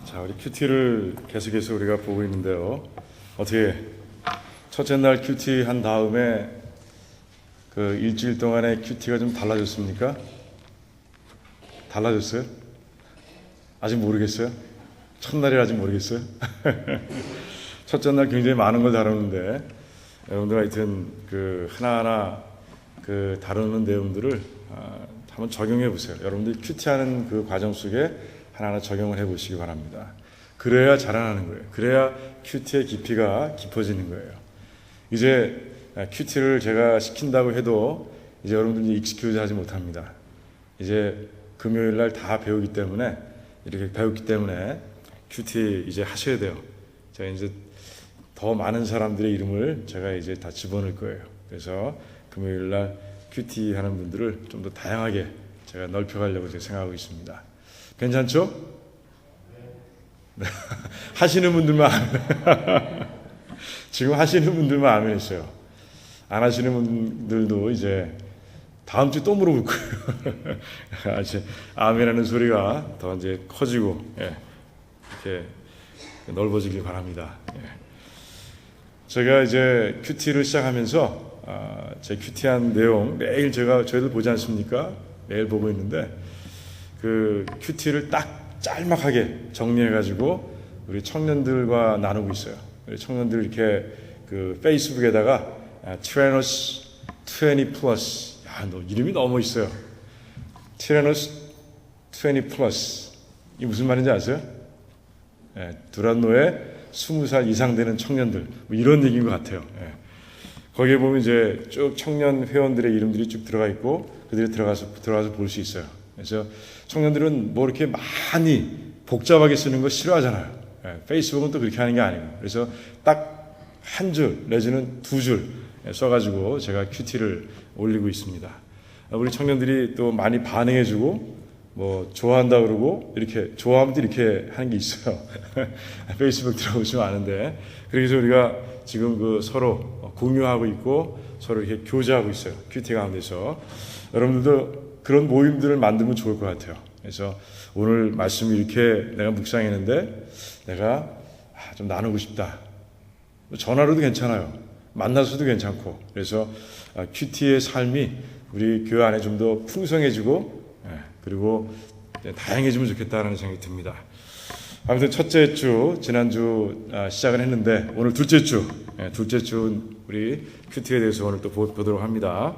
자, 우리 큐티를 계속해서 우리가 보고 있는데요. 어떻게 첫째 날 큐티 한 다음에 그 일주일 동안의 큐티가 좀 달라졌습니까? 달라졌어요? 아직 모르겠어요? 첫날이라 아직 모르겠어요? 첫째 날 굉장히 많은 걸 다루는데 여러분들 하여튼 그 하나하나 그 다루는 내용들을 한번 적용해 보세요. 여러분들이 큐티하는 그 과정 속에 하나하나 적용을 해보시기 바랍니다. 그래야 자라나는 거예요. 그래야 큐티의 깊이가 깊어지는 거예요. 이제 큐티를 제가 시킨다고 해도 이제 여러분들이 익스큐즈 하지 못합니다. 이제 금요일 날 다 배우기 때문에 이렇게 배웠기 때문에 큐티 이제 하셔야 돼요. 제가 이제 더 많은 사람들의 이름을 제가 이제 다 집어넣을 거예요. 그래서 금요일 날 큐티 하는 분들을 좀 더 다양하게 제가 넓혀가려고 제가 생각하고 있습니다. 괜찮죠? 네. 하시는 분들만 지금 하시는 분들만 아멘 했어요. 안 하시는 분들도 이제 다음 주 또 물어볼 거예요. 아멘하는 소리가 더 이제 커지고 이렇게 넓어지길 바랍니다. 제가 이제 큐티를 시작하면서 제 큐티한 내용 매일 저희들 보지 않습니까? 매일 보고 있는데 그 큐티를 딱 짤막하게 정리해가지고 우리 청년들과 나누고 있어요. 우리 청년들 이렇게 그 페이스북에다가 티라노스 20 플러스, 너 이름이 너무 있어요. 티라노스 20 플러스, 이 무슨 말인지 아세요? 두란노의 20살 이상 되는 청년들, 뭐 이런 얘기인 것 같아요. 거기에 보면 이제 쭉 청년 회원들의 이름들이 쭉 들어가 있고 그들이 들어가서 볼 수 있어요. 그래서 청년들은 뭐 이렇게 많이 복잡하게 쓰는 거 싫어하잖아요. 페이스북은 또 그렇게 하는 게 아니고. 그래서 딱 한 줄 내지는 두 줄 써가지고 제가 큐티를 올리고 있습니다. 우리 청년들이 또 많이 반응해주고 뭐 좋아한다 그러고 이렇게 좋아하면 또 이렇게 하는 게 있어요. 페이스북 들어오시면 아는데. 그래서 우리가 지금 그 서로 공유하고 있고 서로 이렇게 교제하고 있어요. 큐티 가운데서. 여러분들도 그런 모임들을 만들면 좋을 것 같아요. 그래서 오늘 말씀을 이렇게 내가 묵상했는데 내가 좀 나누고 싶다. 전화로도 괜찮아요. 만나서도 괜찮고. 그래서 큐티의 삶이 우리 교회 안에 좀 더 풍성해지고 그리고 다양해지면 좋겠다는 생각이 듭니다. 아무튼 첫째 주 지난주 시작을 했는데 오늘 둘째 주 우리 큐티에 대해서 오늘 또 보도록 합니다.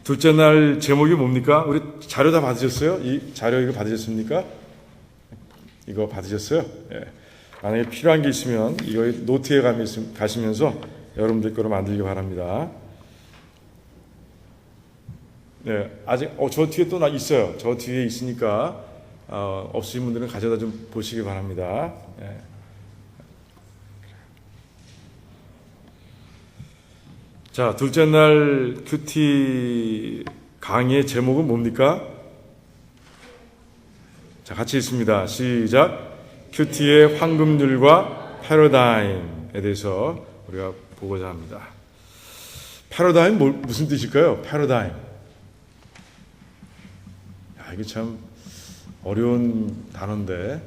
둘째 날 제목이 뭡니까? 우리 자료 다 받으셨어요? 이 자료 이거 받으셨습니까? 이거 받으셨어요? 만약에 필요한 게 있으면 이거 노트에 가시면서 여러분들 거로 만들기 바랍니다. 아직 저 뒤에 또 있어요. 저 뒤에 있으니까 없으신 분들은 가져다 좀 보시기 바랍니다. 자, 둘째 날 큐티 강의의 제목은 뭡니까? 자, 같이 읽습니다. 시작. 큐티의 황금률과 패러다임에 대해서 우리가 보고자 합니다. 패러다임 무슨 뜻일까요? 패러다임. 이게 참 어려운 단어인데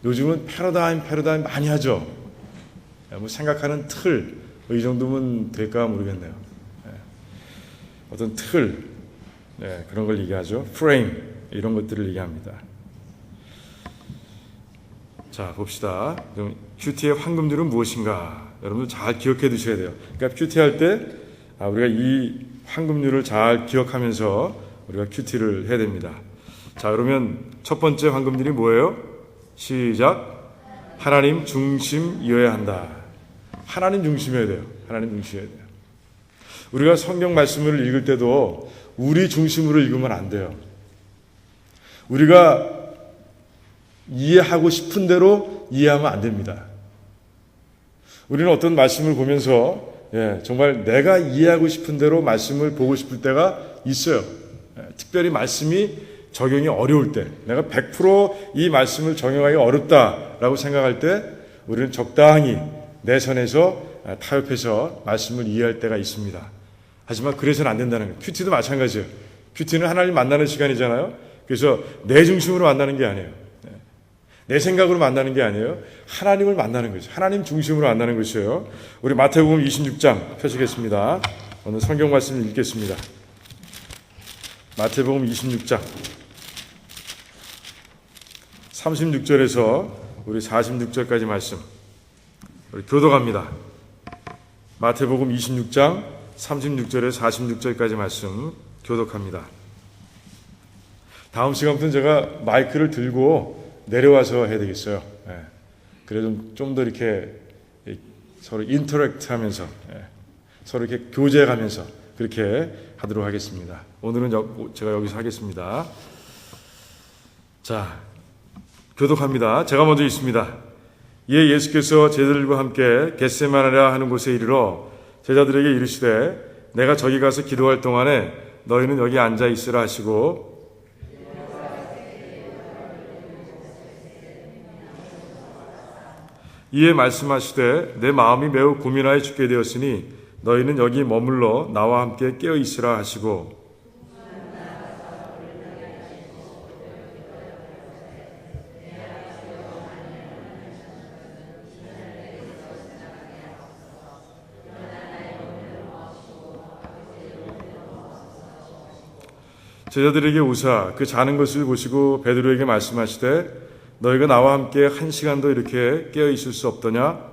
요즘은 패러다임 많이 하죠. 뭐 생각하는 틀, 이 정도면 될까 모르겠네요. 어떤 틀, 그런 걸 얘기하죠. 프레임, 이런 것들을 얘기합니다. 자, 봅시다. 그럼 큐티의 황금률은 무엇인가? 여러분들 잘 기억해 두셔야 돼요. 그러니까 큐티할 때 우리가 이 황금률을 잘 기억하면서 우리가 큐티를 해야 됩니다. 자, 그러면 첫 번째 황금률이 뭐예요? 시작. 하나님 중심이어야 한다. 하나님 중심이어야 돼요. 하나님 중심이어야 돼요. 우리가 성경 말씀을 읽을 때도 우리 중심으로 읽으면 안 돼요. 우리가 이해하고 싶은 대로 이해하면 안 됩니다. 우리는 어떤 말씀을 보면서 정말 내가 이해하고 싶은 대로 말씀을 보고 싶을 때가 있어요. 특별히 말씀이 적용이 어려울 때, 내가 100% 이 말씀을 적용하기 어렵다라고 생각할 때 우리는 적당히 내 선에서 타협해서 말씀을 이해할 때가 있습니다. 하지만 그래서는 안 된다는 거예요. 큐티도 마찬가지예요. 큐티는 하나님 만나는 시간이잖아요. 그래서 내 중심으로 만나는 게 아니에요. 내 생각으로 만나는 게 아니에요. 하나님을 만나는 거죠. 하나님 중심으로 만나는 것이에요. 우리 마태복음 26장 펴시겠습니다. 오늘 성경 말씀을 읽겠습니다. 마태복음 26장 36절에서 우리 46절까지 말씀 우리 교독합니다. 마태복음 26장 36절에서 46절까지 말씀 교독합니다. 다음 시간부터는 제가 마이크를 들고 내려와서 해야 되겠어요. 예. 그래 좀 더 이렇게 서로 인터랙트 하면서 서로 이렇게 교제해 가면서 그렇게 하도록 하겠습니다. 오늘은 제가 여기서 하겠습니다. 자, 교독합니다. 제가 먼저 읽습니다. 이에 예수께서 제자들과 함께 겟세마네라 하는 곳에 이르러 제자들에게 이르시되 내가 저기 가서 기도할 동안에 너희는 여기 앉아 있으라 하시고 이에 말씀하시되 내 마음이 매우 고민하여 죽게 되었으니 너희는 여기 머물러 나와 함께 깨어 있으라 하시고 제자들에게 오사 그 자는 것을 보시고 베드로에게 말씀하시되 너희가 나와 함께 1시간도 이렇게 깨어 있을 수 없더냐?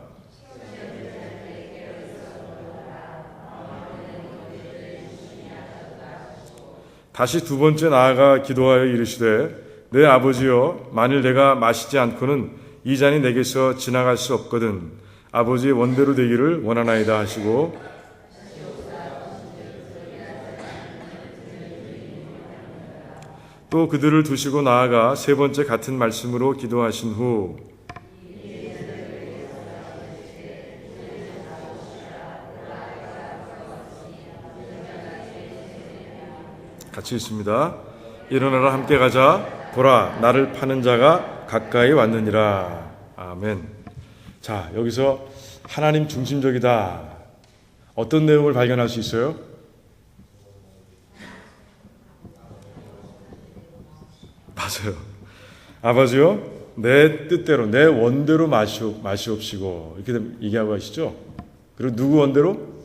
다시 두 번째 나아가 기도하여 이르시되 내 아버지여 만일 내가 마시지 않고는 이 잔이 내게서 지나갈 수 없거든 아버지의 원대로 되기를 원하나이다 하시고 또 그들을 두시고 나아가 세 번째 같은 말씀으로 기도하신 후 같이 읽습니다. 일어나라 함께 가자 보라 나를 파는 자가 가까이 왔느니라. 아멘. 자, 여기서 하나님 중심적이다. 어떤 내용을 발견할 수 있어요? 맞아요. 아버지요, 내 뜻대로, 내 원대로 마시옵시고 이렇게 얘기하고 하시죠. 그리고 누구 원대로?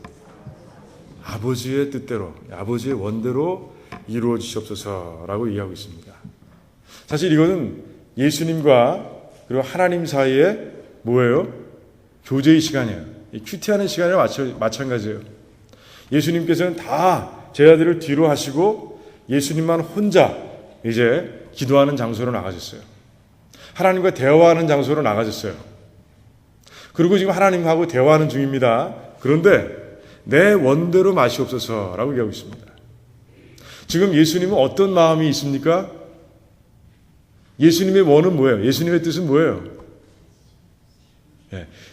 아버지의 뜻대로, 아버지의 원대로 이루어지시옵소서라고 얘기하고 있습니다. 사실 이거는 예수님과 그리고 하나님 사이에 뭐예요? 교제의 시간이에요. 큐티하는 시간이랑 마찬가지예요. 예수님께서는 다 제자들을 뒤로 하시고 예수님만 혼자 이제 기도하는 장소로 나가셨어요. 하나님과 대화하는 장소로 나가셨어요. 그리고 지금 하나님하고 대화하는 중입니다. 그런데 내 원대로 마시옵소서라고 얘기하고 있습니다. 지금 예수님은 어떤 마음이 있습니까? 예수님의 원은 뭐예요? 예수님의 뜻은 뭐예요?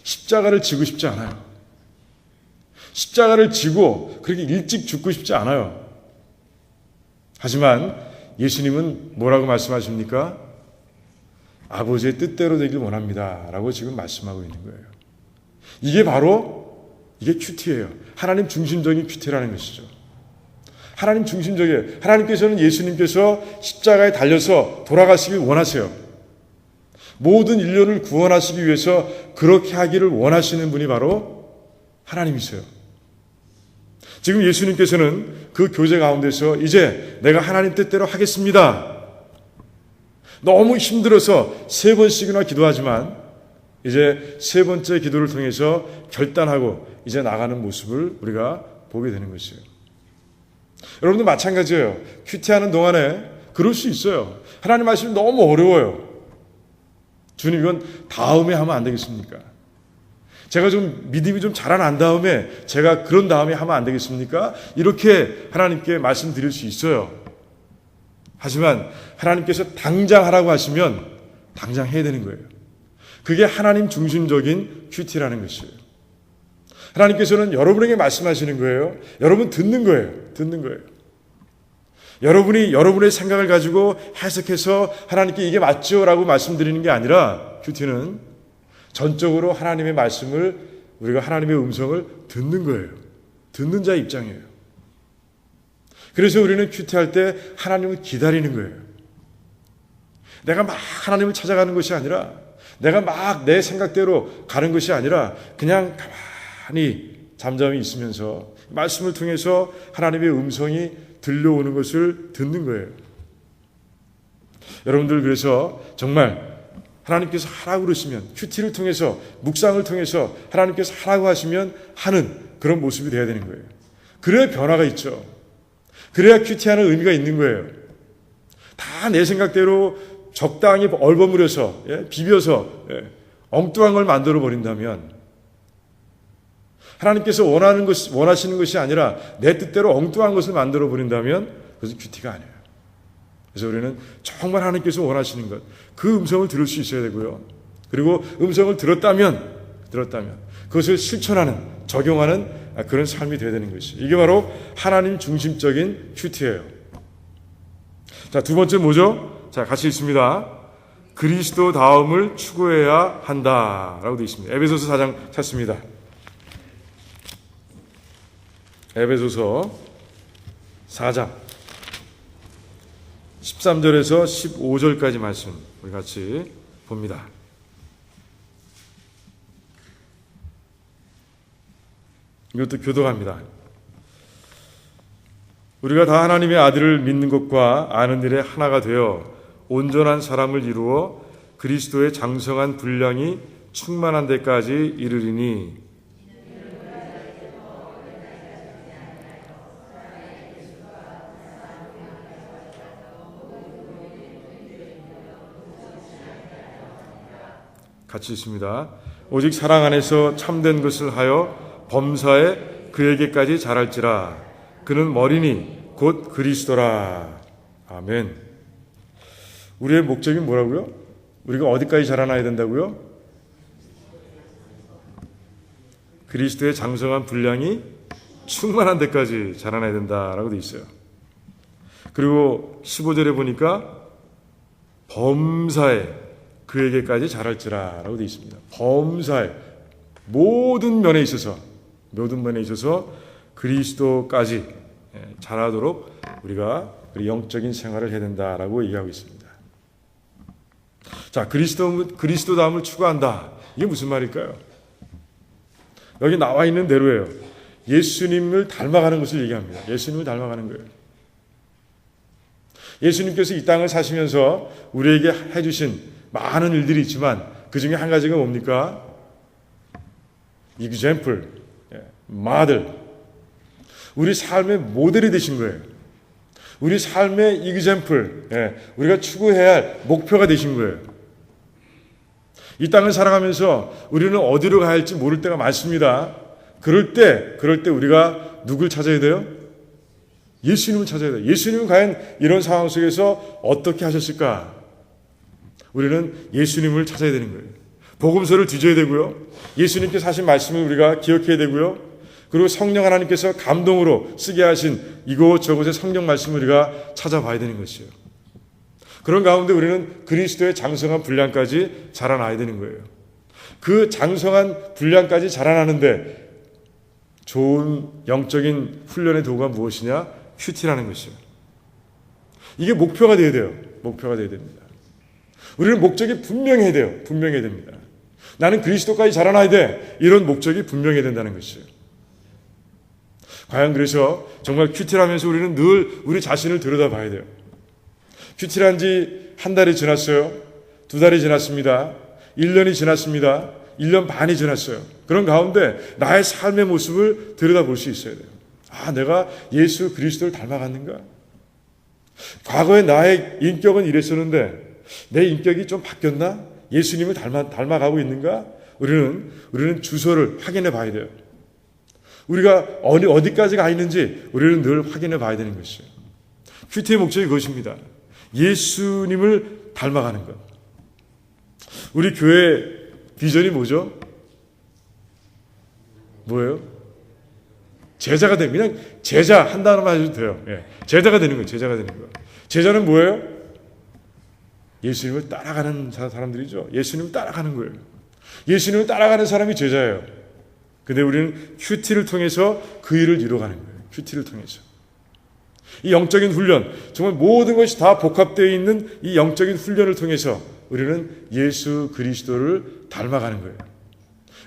십자가를 지고 싶지 않아요. 십자가를 지고 그렇게 일찍 죽고 싶지 않아요. 하지만 예수님은 뭐라고 말씀하십니까? 아버지의 뜻대로 되길 원합니다. 라고 지금 말씀하고 있는 거예요. 이게 큐티예요. 하나님 중심적인 큐티라는 것이죠. 하나님 중심적이에요. 하나님께서는 예수님께서 십자가에 달려서 돌아가시길 원하세요. 모든 인류를 구원하시기 위해서 그렇게 하기를 원하시는 분이 바로 하나님이세요. 지금 예수님께서는 그 교제 가운데서 이제 내가 하나님 뜻대로 하겠습니다. 너무 힘들어서 3번씩이나 기도하지만 이제 3번째 기도를 통해서 결단하고 이제 나가는 모습을 우리가 보게 되는 것이에요. 여러분도 마찬가지예요. 큐티하는 동안에 그럴 수 있어요. 하나님 말씀이 너무 어려워요. 주님 이건 다음에 하면 안 되겠습니까? 제가 좀 믿음이 좀 자라난 다음에 제가 그런 다음에 하면 안 되겠습니까? 이렇게 하나님께 말씀드릴 수 있어요. 하지만 하나님께서 당장 하라고 하시면 당장 해야 되는 거예요. 그게 하나님 중심적인 큐티라는 것이에요. 하나님께서는 여러분에게 말씀하시는 거예요. 여러분 듣는 거예요. 듣는 거예요. 여러분이 여러분의 생각을 가지고 해석해서 하나님께 이게 맞죠? 라고 말씀드리는 게 아니라 큐티는 전적으로 하나님의 말씀을 우리가 하나님의 음성을 듣는 거예요. 듣는 자의 입장이에요. 그래서 우리는 큐티할 때 하나님을 기다리는 거예요. 내가 막 하나님을 찾아가는 것이 아니라, 내가 막 내 생각대로 가는 것이 아니라 그냥 가만히 잠잠히 있으면서 말씀을 통해서 하나님의 음성이 들려오는 것을 듣는 거예요. 여러분들, 그래서 정말 하나님께서 하라고 그러시면, 큐티를 통해서, 묵상을 통해서 하나님께서 하라고 하시면 하는 그런 모습이 되어야 되는 거예요. 그래야 변화가 있죠. 그래야 큐티하는 의미가 있는 거예요. 다 내 생각대로 적당히 얼버무려서, 비벼서 엉뚱한 걸 만들어 버린다면, 하나님께서 원하시는 것이 아니라 내 뜻대로 엉뚱한 것을 만들어 버린다면 그것은 큐티가 아니에요. 그래서 우리는 정말 하나님께서 원하시는 것, 그 음성을 들을 수 있어야 되고요. 그리고 음성을 들었다면 그것을 실천하는, 적용하는 그런 삶이 되어야 되는 것이죠. 이게 바로 하나님 중심적인 큐티예요. 자, 두 번째 뭐죠? 자, 같이 읽습니다. 그리스도 다움을 추구해야 한다라고 되어 있습니다. 에베소서 4장 찾습니다. 에베소서 4장 13절에서 15절까지 말씀 우리 같이 봅니다. 이것도 교독합니다. 우리가 다 하나님의 아들을 믿는 것과 아는 일에 하나가 되어 온전한 사람을 이루어 그리스도의 장성한 분량이 충만한 데까지 이르리니, 같이 있습니다. 오직 사랑 안에서 참된 것을 하여 범사에 그에게까지 자랄지라. 그는 머리니 곧 그리스도라. 아멘. 우리의 목적이 뭐라고요? 우리가 어디까지 자라나야 된다고요? 그리스도의 장성한 분량이 충만한 데까지 자라나야 된다라고 되어 있어요. 그리고 15절에 보니까 범사에 그에게까지 자랄지라 라고 되어 있습니다. 범사에 모든 면에 있어서 그리스도까지 자라도록 우리가 영적인 생활을 해야 된다라고 얘기하고 있습니다. 자, 그리스도다움을 추구한다. 이게 무슨 말일까요? 여기 나와 있는 대로예요. 예수님을 닮아가는 것을 얘기합니다. 예수님을 닮아가는 거예요. 예수님께서 이 땅을 사시면서 우리에게 해주신 많은 일들이 있지만 그 중에 한 가지가 뭡니까? example, 모델. 우리 삶의 모델이 되신 거예요. 우리 삶의 example, 우리가 추구해야 할 목표가 되신 거예요. 이 땅을 살아가면서 우리는 어디로 가야 할지 모를 때가 많습니다. 그럴 때 우리가 누굴 찾아야 돼요? 예수님을 찾아야 돼요. 예수님은 과연 이런 상황 속에서 어떻게 하셨을까? 우리는 예수님을 찾아야 되는 거예요. 복음서를 뒤져야 되고요. 예수님께서 하신 말씀을 우리가 기억해야 되고요. 그리고 성령 하나님께서 감동으로 쓰게 하신 이곳저곳의 성령 말씀을 우리가 찾아봐야 되는 것이에요. 그런 가운데 우리는 그리스도의 장성한 분량까지 자라나야 되는 거예요. 그 장성한 분량까지 자라나는데 좋은 영적인 훈련의 도구가 무엇이냐? 큐티라는 것이에요. 이게 목표가 되어야 돼요. 목표가 되어야 됩니다. 우리는 목적이 분명해야 돼요. 분명해야 됩니다. 나는 그리스도까지 자라나야 돼. 이런 목적이 분명해야 된다는 것이에요. 과연 그래서 정말 큐티를 하면서 우리는 늘 우리 자신을 들여다봐야 돼요. 큐티를 한 지 한 달이 지났어요. 2달이 지났습니다. 1년이 지났습니다. 1년 반이 지났어요. 그런 가운데 나의 삶의 모습을 들여다볼 수 있어야 돼요. 아, 내가 예수 그리스도를 닮아갔는가? 과거에 나의 인격은 이랬었는데 내 인격이 좀 바뀌었나? 예수님을 닮아가고 있는가? 우리는 주소를 확인해 봐야 돼요. 우리가 어디까지 가 있는지 우리는 늘 확인해 봐야 되는 것이에요. 큐티의 목적이 그것입니다. 예수님을 닮아가는 것. 우리 교회 비전이 뭐죠? 뭐예요? 제자가 되는, 그냥 제자 한 단어만 해도 돼요. 제자가 되는 거예요. 제자가 되는 거. 제자는 뭐예요? 예수님을 따라가는 사람들이죠. 예수님을 따라가는 거예요. 예수님을 따라가는 사람이 제자예요. 근데 우리는 큐티를 통해서 그 일을 이뤄가는 거예요. 큐티를 통해서. 이 영적인 훈련, 정말 모든 것이 다 복합되어 있는 이 영적인 훈련을 통해서 우리는 예수 그리스도를 닮아가는 거예요.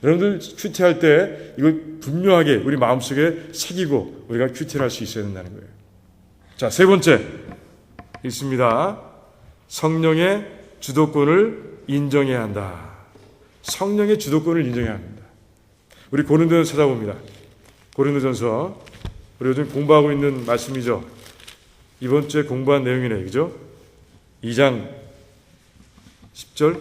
여러분들 큐티할 때 이걸 분명하게 우리 마음속에 새기고 우리가 큐티를 할 수 있어야 된다는 거예요. 자, 세 번째 있습니다. 성령의 주도권을 인정해야 한다. 성령의 주도권을 인정해야 합니다. 우리 고린도전서 찾아봅니다. 고린도전서, 우리 요즘 공부하고 있는 말씀이죠. 이번 주에 공부한 내용이네요. 그죠? 2장 10절.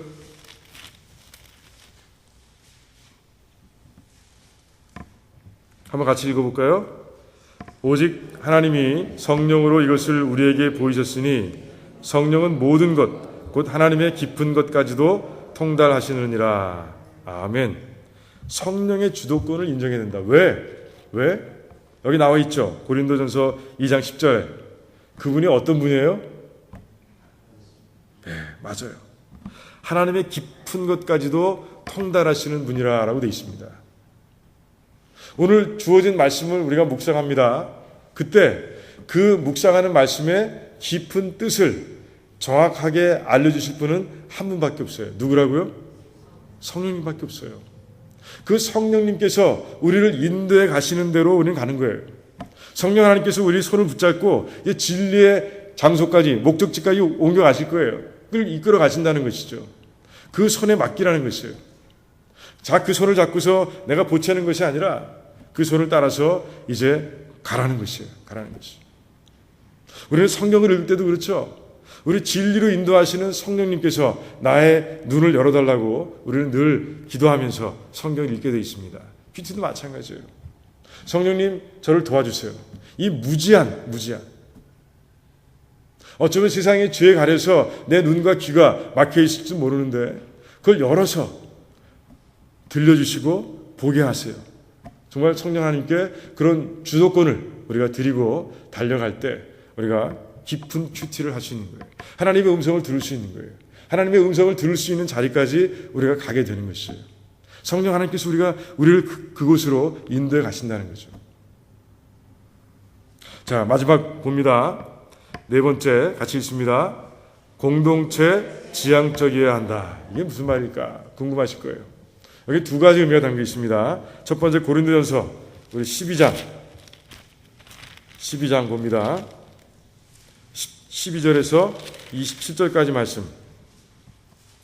한번 같이 읽어볼까요? 오직 하나님이 성령으로 이것을 우리에게 보이셨으니 성령은 모든 것, 곧 하나님의 깊은 것까지도 통달하시느니라. 아멘. 성령의 주도권을 인정해야 된다. 왜? 여기 나와 있죠. 고린도전서 2장 10절에. 그분이 어떤 분이에요? 네, 맞아요. 하나님의 깊은 것까지도 통달하시는 분이라고 되어 있습니다. 오늘 주어진 말씀을 우리가 묵상합니다. 그때 그 묵상하는 말씀의 깊은 뜻을 정확하게 알려주실 분은 한 분밖에 없어요. 누구라고요? 성령님밖에 없어요. 그 성령님께서 우리를 인도해 가시는 대로 우리는 가는 거예요. 성령 하나님께서 우리 손을 붙잡고 진리의 장소까지, 목적지까지 옮겨가실 거예요. 그걸 이끌어 가신다는 것이죠. 그 손에 맡기라는 것이에요. 자, 그 손을 잡고서 내가 보채는 것이 아니라 그 손을 따라서 이제 가라는 것이에요. 가라는 것이. 우리는 성경을 읽을 때도 그렇죠. 우리 진리로 인도하시는 성령님께서 나의 눈을 열어달라고 우리는 늘 기도하면서 성경을 읽게 되어 있습니다. 큐티도 마찬가지예요. 성령님 저를 도와주세요. 이 무지한 어쩌면 세상의 죄에 가려서 내 눈과 귀가 막혀 있을지 모르는데 그걸 열어서 들려주시고 보게 하세요. 정말 성령 하나님께 그런 주도권을 우리가 드리고 달려갈 때 우리가 깊은 큐티를 할 수 있는 거예요. 하나님의 음성을 들을 수 있는 거예요. 하나님의 음성을 들을 수 있는 자리까지 우리가 가게 되는 것이에요. 성령 하나님께서 우리를 그곳으로 인도해 가신다는 거죠. 자, 마지막 봅니다. 네 번째 같이 읽습니다. 공동체 지향적이어야 한다. 이게 무슨 말일까? 궁금하실 거예요. 여기 두 가지 의미가 담겨 있습니다. 첫 번째 고린도전서 우리 12장 봅니다. 12절에서 27절까지 말씀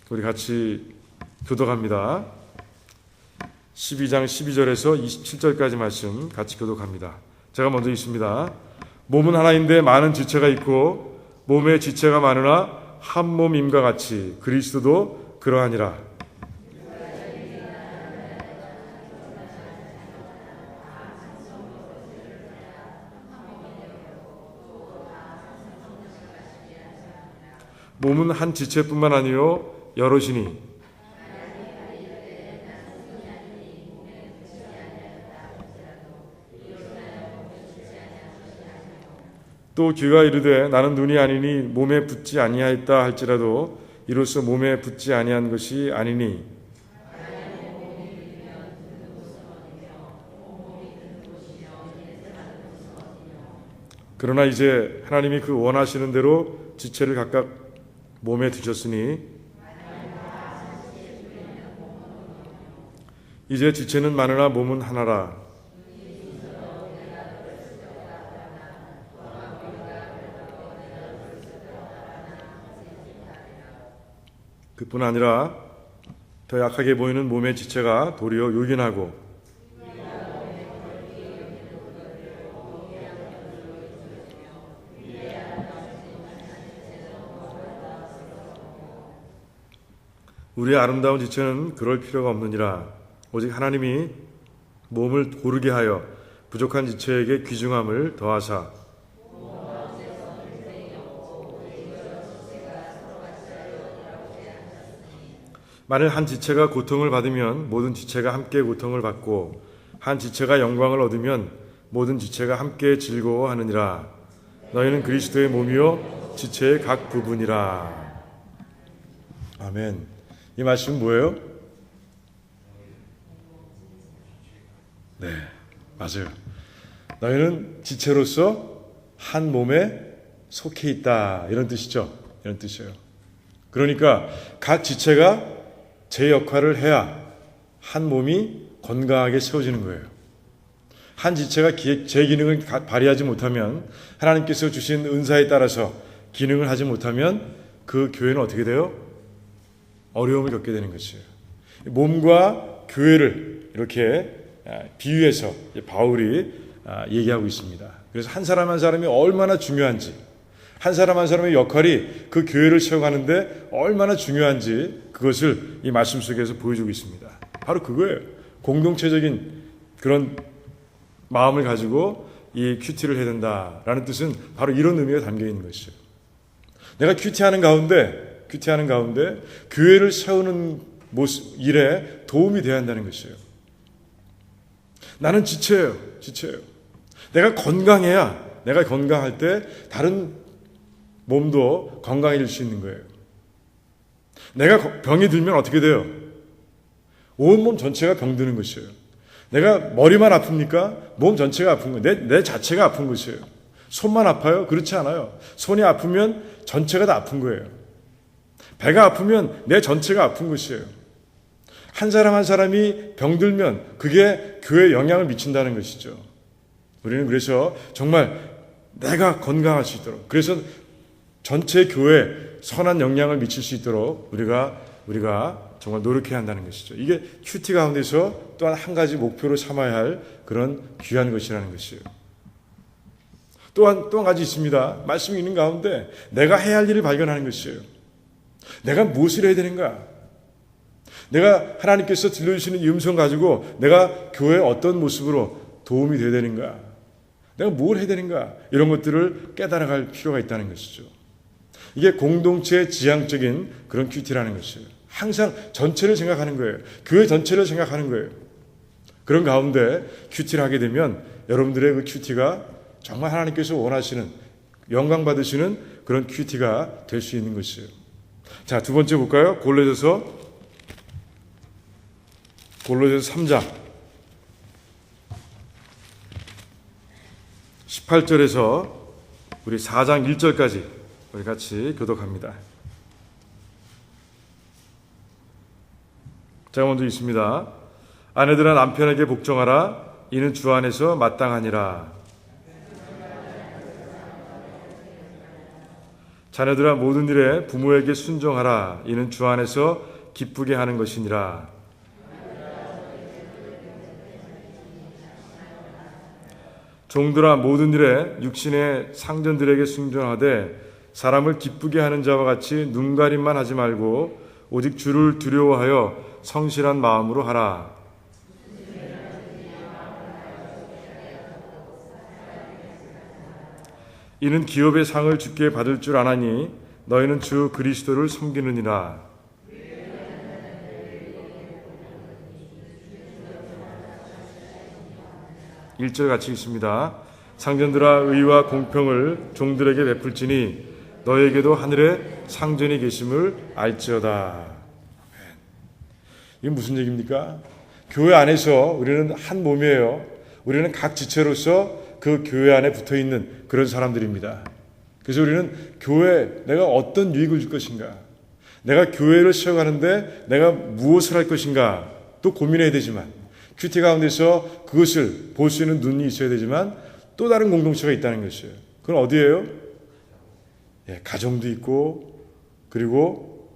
우리 같이 교독합니다. 12장 12절에서 27절까지 말씀 같이 교독합니다. 제가 먼저 읽습니다. 몸은 하나인데 많은 지체가 있고 몸에 지체가 많으나 한 몸임과 같이 그리스도도 그러하니라. 몸은 한 지체뿐만 아니요 여럿이니 또 귀가 이르되 나는 눈이 아니니 몸에 붙지 아니하였다 할지라도 이로써 몸에 붙지 아니한 것이 아니니 그러나 이제 하나님이 그 원하시는 대로 지체를 각각 몸에 두셨으니 이제 지체는 많으나 몸은 하나라. 그뿐 아니라 더 약하게 보이는 몸의 지체가 도리어 요긴하고 우리의 아름다운 지체는 그럴 필요가 없느니라. 오직 하나님이 몸을 고르게 하여 부족한 지체에게 귀중함을 더하사 만일 한 지체가 고통을 받으면 모든 지체가 함께 고통을 받고 한 지체가 영광을 얻으면 모든 지체가 함께 즐거워하느니라. 너희는 그리스도의 몸이요 지체의 각 부분이라. 아멘. 이 말씀은 뭐예요? 네, 맞아요. 너희는 지체로서 한 몸에 속해 있다. 이런 뜻이죠. 이런 뜻이에요. 그러니까 각 지체가 제 역할을 해야 한 몸이 건강하게 세워지는 거예요. 한 지체가 제 기능을 발휘하지 못하면, 하나님께서 주신 은사에 따라서 기능을 하지 못하면 그 교회는 어떻게 돼요? 어려움을 겪게 되는 것이에요. 몸과 교회를 이렇게 비유해서 바울이 얘기하고 있습니다. 그래서 한 사람 한 사람이 얼마나 중요한지, 한 사람 한 사람의 역할이 그 교회를 세워가는데 얼마나 중요한지 그것을 이 말씀 속에서 보여주고 있습니다. 바로 그거예요. 공동체적인 그런 마음을 가지고 이 큐티를 해야 된다라는 뜻은 바로 이런 의미가 담겨 있는 것이죠. 내가 큐티하는 가운데 교회를 세우는 일에 도움이 되어야 한다는 것이에요. 나는 지체예요. 내가 건강할 때 다른 몸도 건강해질 수 있는 거예요. 내가 병이 들면 어떻게 돼요? 온몸 전체가 병드는 것이에요. 내가 머리만 아픕니까? 몸 전체가 아픈 거예요. 내 자체가 아픈 것이에요. 손만 아파요? 그렇지 않아요. 손이 아프면 전체가 다 아픈 거예요. 배가 아프면 내 전체가 아픈 것이에요. 한 사람 한 사람이 병들면 그게 교회에 영향을 미친다는 것이죠. 우리는 그래서 정말 내가 건강할 수 있도록, 그래서 전체 교회에 선한 영향을 미칠 수 있도록 우리가 정말 노력해야 한다는 것이죠. 이게 큐티 가운데서 또한 한 가지 목표로 삼아야 할 그런 귀한 것이라는 것이에요. 또 한 가지 있습니다. 말씀이 있는 가운데 내가 해야 할 일을 발견하는 것이에요. 내가 무엇을 해야 되는가? 내가 하나님께서 들려주시는 이 음성 가지고 내가 교회에 어떤 모습으로 도움이 되어야 되는가? 내가 뭘 해야 되는가? 이런 것들을 깨달아갈 필요가 있다는 것이죠. 이게 공동체의 지향적인 그런 큐티라는 것이에요. 항상 전체를 생각하는 거예요. 교회 전체를 생각하는 거예요. 그런 가운데 큐티를 하게 되면 여러분들의 그 큐티가 정말 하나님께서 원하시는, 영광 받으시는 그런 큐티가 될 수 있는 것이에요. 자, 두 번째 볼까요? 골로새서 3장 18절에서 우리 4장 1절까지 우리 같이 교독합니다. 제가 먼저 있습니다. 아내들아 남편에게 복종하라. 이는 주 안에서 마땅하니라. 자녀들아 모든 일에 부모에게 순종하라. 이는 주 안에서 기쁘게 하는 것이니라. 종들아 모든 일에 육신의 상전들에게 순종하되 사람을 기쁘게 하는 자와 같이 눈가림만 하지 말고 오직 주를 두려워하여 성실한 마음으로 하라. 이는 기업의 상을 주께 받을 줄 아나니 너희는 주 그리스도를 섬기느니라. 1절 같이 읽습니다. 상전들아 의와 공평을 종들에게 베풀지니 너에게도 하늘에 상전이 계심을 알지어다. 이게 무슨 얘기입니까? 교회 안에서 우리는 한 몸이에요. 우리는 각 지체로서 그 교회 안에 붙어있는 그런 사람들입니다. 그래서 우리는 교회에 내가 어떤 유익을 줄 것인가, 내가 교회를 세워가는데 내가 무엇을 할 것인가 또 고민해야 되지만, 큐티 가운데서 그것을 볼 수 있는 눈이 있어야 되지만 또 다른 공동체가 있다는 것이에요. 그건 어디예요? 가정도 있고, 그리고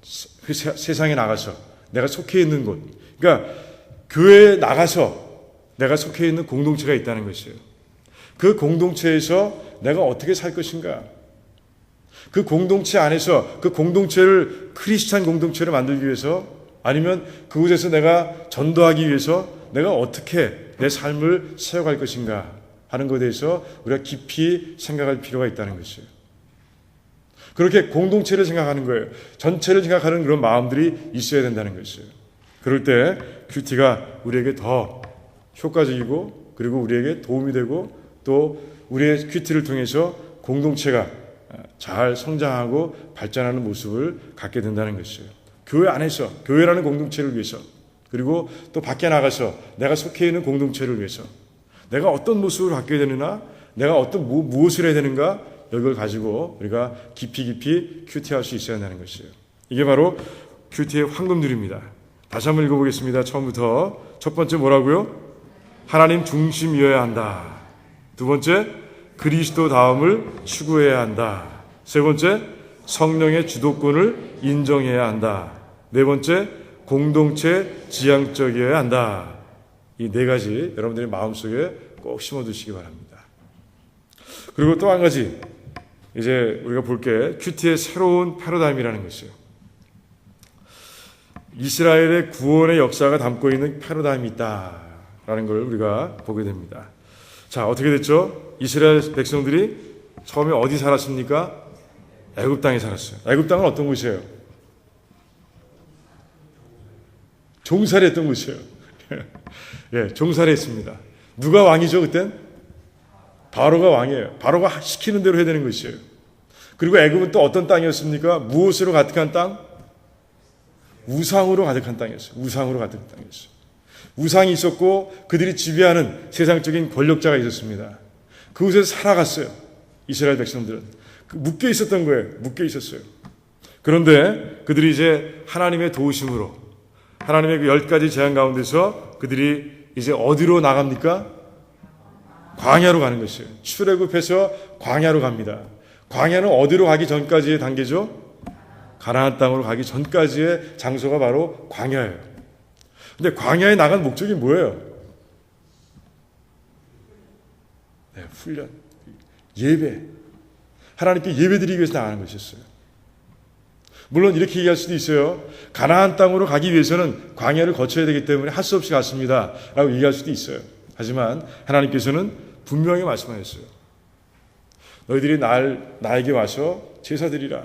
세상에 나가서 내가 속해 있는 곳, 그러니까 교회에 나가서 내가 속해 있는 공동체가 있다는 것이에요. 그 공동체에서 내가 어떻게 살 것인가, 그 공동체 안에서 그 공동체를 크리스찬 공동체를 만들기 위해서, 아니면 그곳에서 내가 전도하기 위해서 내가 어떻게 내 삶을 세워갈 것인가 하는 것에 대해서 우리가 깊이 생각할 필요가 있다는 것이에요. 그렇게 공동체를 생각하는 거예요. 전체를 생각하는 그런 마음들이 있어야 된다는 것이에요. 그럴 때 큐티가 우리에게 더 효과적이고, 그리고 우리에게 도움이 되고, 또 우리의 큐티를 통해서 공동체가 잘 성장하고 발전하는 모습을 갖게 된다는 것이에요. 교회 안에서, 교회라는 공동체를 위해서, 그리고 또 밖에 나가서 내가 속해 있는 공동체를 위해서, 내가 어떤 모습으로 바뀌어야 되느냐, 내가 어떤 무엇을 해야 되는가, 이걸 가지고 우리가 깊이 큐티할 수 있어야 하는 것이에요. 이게 바로 큐티의 황금줄입니다. 다시 한번 읽어보겠습니다. 처음부터. 첫 번째 뭐라고요? 하나님 중심이어야 한다. 두 번째, 그리스도 다음을 추구해야 한다. 세 번째, 성령의 주도권을 인정해야 한다. 네 번째, 공동체 지향적이어야 한다. 이 네 가지 여러분들의 마음속에 꼭 심어두시기 바랍니다. 그리고 또 한 가지 이제 우리가 볼 게 큐티의 새로운 패러다임이라는 것이에요. 이스라엘의 구원의 역사가 담고 있는 패러다임이 있다라는 걸 우리가 보게 됩니다. 자, 어떻게 됐죠? 이스라엘 백성들이 처음에 어디 살았습니까? 애굽 땅에 살았어요. 애굽 땅은 어떤 곳이에요? 종살이했던 곳이에요. 예, 종살이했습니다. 누가 왕이죠 그땐? 바로가 왕이에요. 바로가 시키는 대로 해야 되는 것이에요. 그리고 애굽은 또 어떤 땅이었습니까? 무엇으로 가득한 땅? 우상으로 가득한 땅이었어요. 우상으로 가득한 땅이었어요. 우상이 있었고 그들이 지배하는 세상적인 권력자가 있었습니다. 그곳에서 살아갔어요. 이스라엘 백성들은 묶여 있었던 거예요. 묶여 있었어요. 그런데 그들이 이제 하나님의 도우심으로 하나님의 그 10가지 제한 가운데서 그들이 이제 어디로 나갑니까? 광야로 가는 것이에요. 출애굽해서 광야로 갑니다. 광야는 어디로 가기 전까지의 단계죠? 가나안 땅으로 가기 전까지의 장소가 바로 광야예요. 근데 광야에 나간 목적이 뭐예요? 네, 훈련, 예배. 하나님께 예배드리기 위해서 나가는 것이었어요. 물론 이렇게 얘기할 수도 있어요. 가나안 땅으로 가기 위해서는 광야를 거쳐야 되기 때문에 할 수 없이 갔습니다. 라고 얘기할 수도 있어요. 하지만 하나님께서는 분명히 말씀하셨어요. 너희들이 나에게 와서 제사 드리라.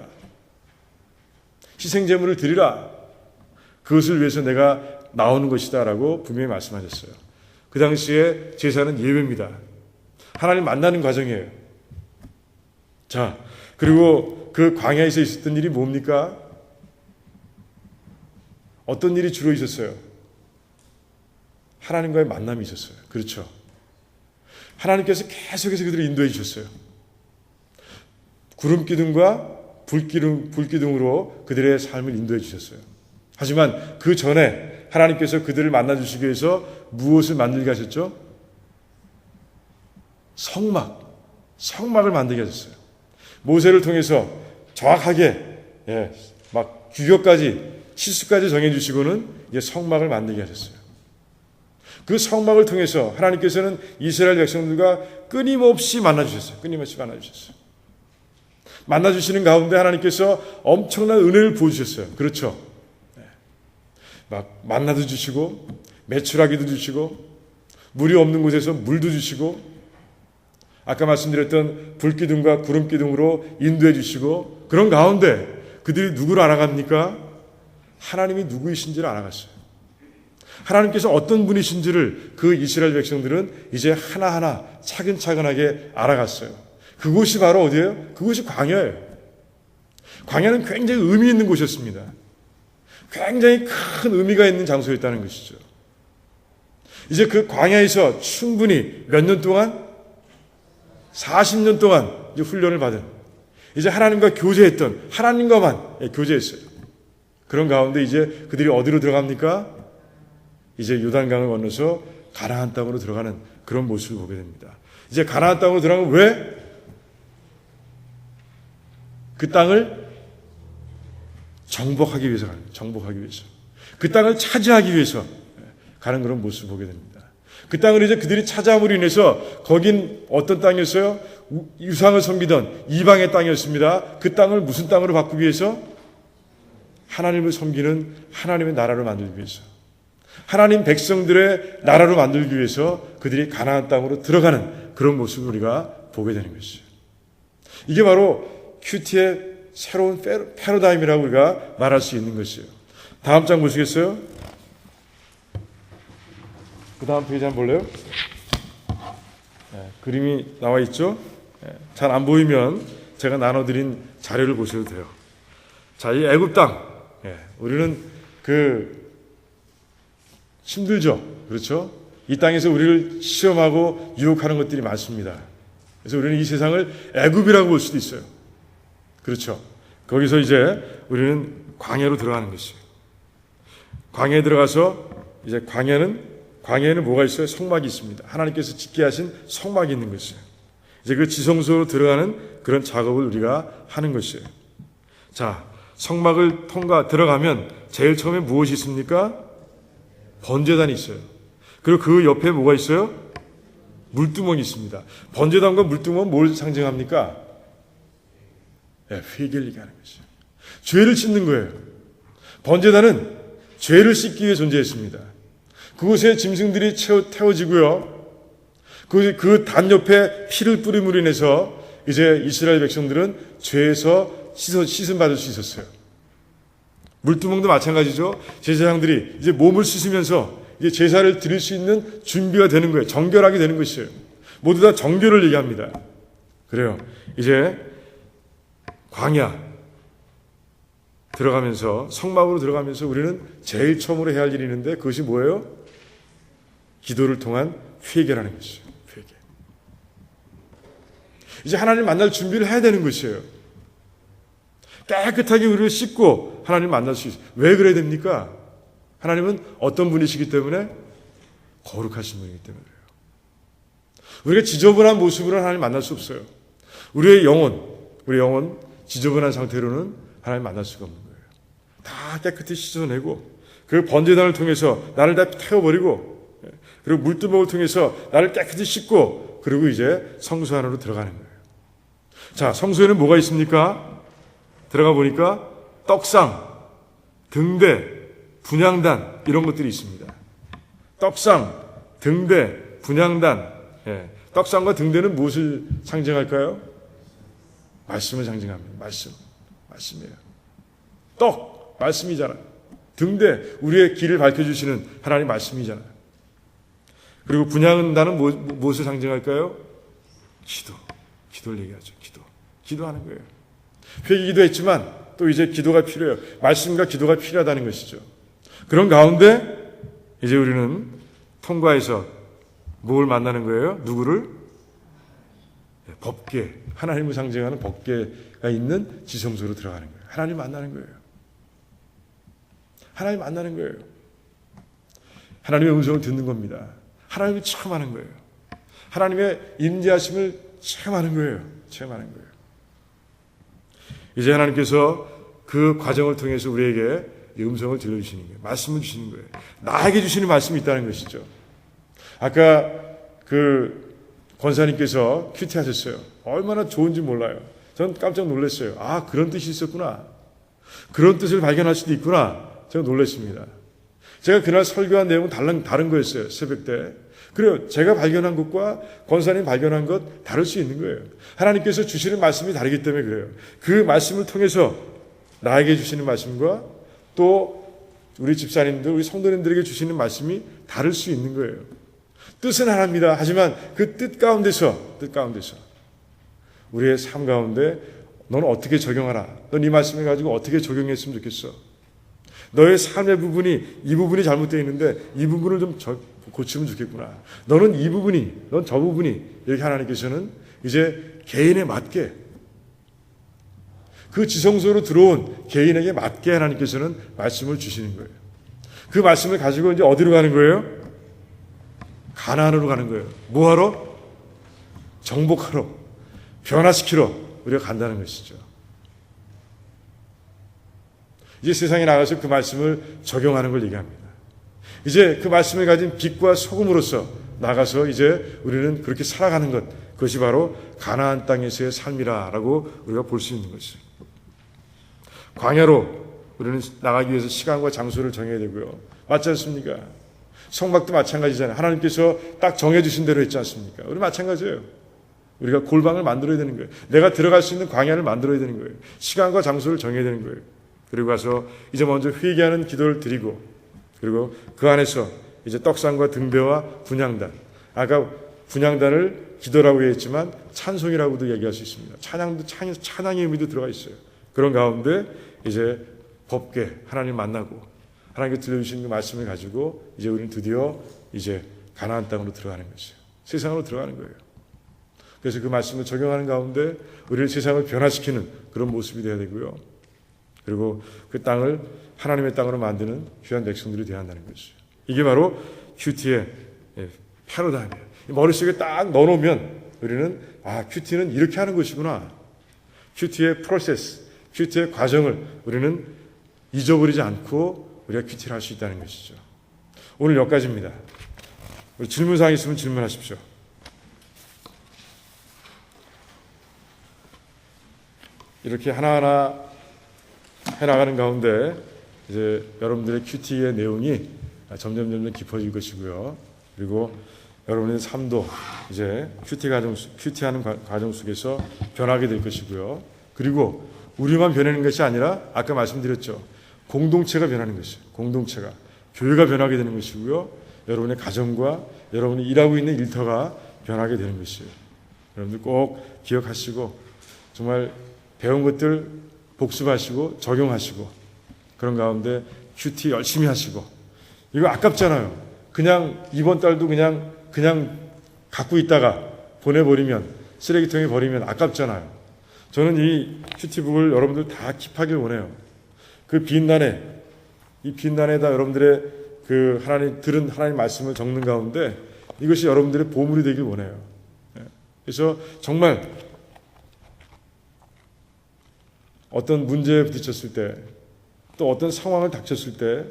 희생제물을 드리라. 그것을 위해서 내가 나오는 것이다 라고 분명히 말씀하셨어요. 그 당시에 제사는 예배입니다. 하나님 만나는 과정이에요. 자, 그리고 그 광야에서 있었던 일이 뭡니까? 어떤 일이 주로 있었어요? 하나님과의 만남이 있었어요. 그렇죠. 하나님께서 계속해서 그들을 인도해 주셨어요. 구름기둥과 불기둥으로 그들의 삶을 인도해 주셨어요. 하지만 그 전에 하나님께서 그들을 만나주시기 위해서 무엇을 만들게 하셨죠? 성막을 만들게 하셨어요. 모세를 통해서 정확하게 막 규격까지 치수까지 정해주시고는 이제 성막을 만들게 하셨어요. 그 성막을 통해서 하나님께서는 이스라엘 백성들과 끊임없이 만나주셨어요. 만나주시는 가운데 하나님께서 엄청난 은혜를 부어주셨어요. 그렇죠. 막 만나도 주시고 메추라기도 주시고 물이 없는 곳에서 물도 주시고 아까 말씀드렸던 불기둥과 구름기둥으로 인도해 주시고 그런 가운데 그들이 누구를 알아갑니까? 하나님이 누구이신지를 알아갔어요. 하나님께서 어떤 분이신지를 그 이스라엘 백성들은 이제 하나하나 차근차근하게 알아갔어요. 그곳이 바로 어디예요? 그곳이 광야예요. 광야는 굉장히 의미 있는 곳이었습니다. 굉장히 큰 의미가 있는 장소였다는 것이죠. 이제 그 광야에서 충분히 몇 년 동안? 40년 동안 이제 훈련을 받은 이제 하나님과 교제했던 하나님과만 교제했어요. 그런 가운데 이제 그들이 어디로 들어갑니까? 이제 요단강을 건너서 가나안 땅으로 들어가는 그런 모습을 보게 됩니다. 이제 가나안 땅으로 들어가면 왜? 그 땅을 정복하기 위해서 가는 거예요. 정복하기 위해서. 그 땅을 차지하기 위해서 가는 그런 모습을 보게 됩니다. 그 땅을 이제 그들이 차지함으로 인해서 거긴 어떤 땅이었어요? 유상을 섬기던 이방의 땅이었습니다. 그 땅을 무슨 땅으로 바꾸기 위해서? 하나님을 섬기는 하나님의 나라로 만들기 위해서. 하나님 백성들의 나라로 만들기 위해서 그들이 가나안 땅으로 들어가는 그런 모습을 우리가 보게 되는 것이죠. 이게 바로 큐티의 새로운 패러다임이라고 우리가 말할 수 있는 것이에요. 다음 장 보시겠어요? 그 다음 페이지 한번 볼래요? 그림이 나와 있죠? 잘 안 보이면 제가 나눠드린 자료를 보셔도 돼요. 자, 이 애굽 땅. 우리는 힘들죠? 그렇죠? 이 땅에서 우리를 시험하고 유혹하는 것들이 많습니다. 그래서 우리는 이 세상을 애굽이라고 볼 수도 있어요. 그렇죠. 거기서 이제 우리는 광야로 들어가는 것이에요. 광야에 들어가서 이제 광야에는 뭐가 있어요? 성막이 있습니다. 하나님께서 짓게 하신 성막이 있는 것이에요. 이제 그 지성소로 들어가는 그런 작업을 우리가 하는 것이에요. 자, 성막을 들어가면 제일 처음에 무엇이 있습니까? 번제단이 있어요. 그리고 그 옆에 뭐가 있어요? 물두멍이 있습니다. 번제단과 물두멍은 뭘 상징합니까? 네, 회개를 얘기하는 것이죠. 죄를 씻는 거예요. 번제단은 죄를 씻기 위해 존재했습니다. 그곳에 짐승들이 태워지고요. 그 단 옆에 피를 뿌림으로 인해서 이제 이스라엘 백성들은 죄에서 씻음 받을 수 있었어요. 물두멍도 마찬가지죠. 제사장들이 이제 몸을 씻으면서 이제 제사를 드릴 수 있는 준비가 되는 거예요. 정결하게 되는 것이에요. 모두 다 정결을 얘기합니다. 그래요. 이제 광야 들어가면서 성막으로 들어가면서 우리는 제일 처음으로 해야 할 일이 있는데 그것이 뭐예요? 기도를 통한 회개라는 것이죠. 회개. 이제 하나님 만날 준비를 해야 되는 것이에요. 깨끗하게 우리를 씻고 하나님 만날 수 있어요. 왜 그래야 됩니까? 하나님은 어떤 분이시기 때문에? 거룩하신 분이기 때문에 그래요. 우리가 지저분한 모습으로 하나님 만날 수 없어요. 우리의 영혼 지저분한 상태로는 하나님 만날 수가 없는 거예요. 다 깨끗이 씻어내고 그 번제단을 통해서 나를 다 태워버리고 그리고 물두멍을 통해서 나를 깨끗이 씻고 그리고 이제 성소 안으로 들어가는 거예요. 자, 성소에는 뭐가 있습니까? 들어가 보니까 떡상, 등대, 분향단 이런 것들이 있습니다. 떡상, 등대, 분향단. 예. 떡상과 등대는 무엇을 상징할까요? 말씀을 상징합니다. 말씀이에요. 떡, 말씀이잖아요. 등대, 우리의 길을 밝혀주시는 하나님 말씀이잖아요. 그리고 분향단은 무엇을 상징할까요? 기도를 얘기하죠. 기도하는 거예요. 회개기도 했지만 또 이제 기도가 필요해요. 말씀과 기도가 필요하다는 것이죠. 그런 가운데 이제 우리는 통과해서 뭘 만나는 거예요? 누구를? 법궤, 하나님을 상징하는 법궤가 있는 지성소로 들어가는 거예요. 하나님 만나는 거예요. 하나님 만나는 거예요. 하나님의 음성을 듣는 겁니다. 하나님을 체험하는 거예요. 하나님의 임재하심을 체험하는 거예요. 이제 하나님께서 그 과정을 통해서 우리에게 이 음성을 들려주시는 거예요. 말씀을 주시는 거예요. 나에게 주시는 말씀이 있다는 것이죠. 아까 그 권사님께서 큐티하셨어요. 얼마나 좋은지 몰라요. 전 깜짝 놀랐어요. 아, 그런 뜻이 있었구나. 그런 뜻을 발견할 수도 있구나. 제가 놀랐습니다. 제가 그날 설교한 내용은 다른 거였어요. 새벽 때. 그래요. 제가 발견한 것과 권사님 발견한 것 다를 수 있는 거예요. 하나님께서 주시는 말씀이 다르기 때문에 그래요. 그 말씀을 통해서 나에게 주시는 말씀과 또 우리 집사님들, 우리 성도님들에게 주시는 말씀이 다를 수 있는 거예요. 뜻은 하나입니다. 하지만 그 뜻 가운데서 우리의 삶 가운데 너는 어떻게 적용하라. 넌 이 말씀을 가지고 어떻게 적용했으면 좋겠어. 너의 삶의 부분이 이 부분이 잘못되어 있는데 이 부분을 좀 고치면 좋겠구나. 넌 저 부분이 이렇게 하나님께서는 이제 개인에 맞게 그 지성소로 들어온 개인에게 맞게 하나님께서는 말씀을 주시는 거예요. 그 말씀을 가지고 이제 어디로 가는 거예요? 가나안으로 가는 거예요. 뭐하러? 정복하러, 변화시키러 우리가 간다는 것이죠. 이제 세상에 나가서 그 말씀을 적용하는 걸 얘기합니다. 이제 그 말씀을 가진 빛과 소금으로서 나가서 이제 우리는 그렇게 살아가는 것, 그것이 바로 가나안 땅에서의 삶이라고 우리가 볼 수 있는 것이죠. 광야로 우리는 나가기 위해서 시간과 장소를 정해야 되고요. 맞지 않습니까? 성막도 마찬가지잖아요. 하나님께서 딱 정해주신 대로 했지 않습니까? 우리 마찬가지예요. 우리가 골방을 만들어야 되는 거예요. 내가 들어갈 수 있는 광야를 만들어야 되는 거예요. 시간과 장소를 정해야 되는 거예요. 그리고 가서 이제 먼저 회개하는 기도를 드리고 그리고 그 안에서 이제 떡상과 등배와 분향단. 아까 분향단을 기도라고 했지만 찬송이라고도 얘기할 수 있습니다. 찬양의 의미도 들어가 있어요. 그런 가운데 이제 법궤 하나님 만나고 하나님께 들려주신 그 말씀을 가지고 이제 우리는 드디어 이제 가나안 땅으로 들어가는 것이에요. 세상으로 들어가는 거예요. 그래서 그 말씀을 적용하는 가운데 우리를 세상을 변화시키는 그런 모습이 되어야 되고요. 그리고 그 땅을 하나님의 땅으로 만드는 귀한 백성들이 되어야 한다는 것이죠. 이게 바로 큐티의 패러다임이에요. 머릿속에 딱 넣어놓으면 우리는 큐티는 이렇게 하는 것이구나. 큐티의 프로세스, 큐티의 과정을 우리는 잊어버리지 않고 우리가 큐티를 할 수 있다는 것이죠. 오늘 여기까지입니다. 질문사항 있으면 질문하십시오. 이렇게 하나하나 해나가는 가운데 이제 여러분들의 큐티의 내용이 점점 깊어질 것이고요. 그리고 여러분의 삶도 이제 큐티하는 과정 속에서 변하게 될 것이고요. 그리고 우리만 변하는 것이 아니라 아까 말씀드렸죠. 공동체가 변하는 것이에요. 공동체가. 교회가 변하게 되는 것이고요. 여러분의 가정과 여러분이 일하고 있는 일터가 변하게 되는 것이에요. 여러분들 꼭 기억하시고 정말 배운 것들 복습하시고 적용하시고 그런 가운데 큐티 열심히 하시고 이거 아깝잖아요. 그냥 이번 달도 그냥 갖고 있다가 보내버리면 쓰레기통에 버리면 아깝잖아요. 저는 이 큐티북을 여러분들 다 킵하길 원해요. 그 이 빈난에다 여러분들의 그 들은 하나님 말씀을 적는 가운데 이것이 여러분들의 보물이 되길 원해요. 그래서 정말 어떤 문제에 부딪혔을 때 또 어떤 상황을 닥쳤을 때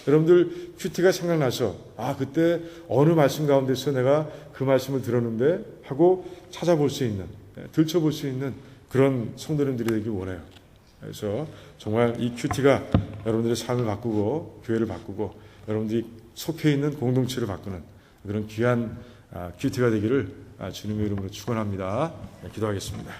여러분들 큐티가 생각나서 그때 어느 말씀 가운데서 내가 그 말씀을 들었는데 하고 찾아볼 수 있는 들춰볼 수 있는 그런 성도님들이 되길 원해요. 그래서 정말 이 큐티가 여러분들의 삶을 바꾸고 교회를 바꾸고 여러분들이 속해 있는 공동체를 바꾸는 그런 귀한 큐티가 되기를 주님의 이름으로 축원합니다. 기도하겠습니다.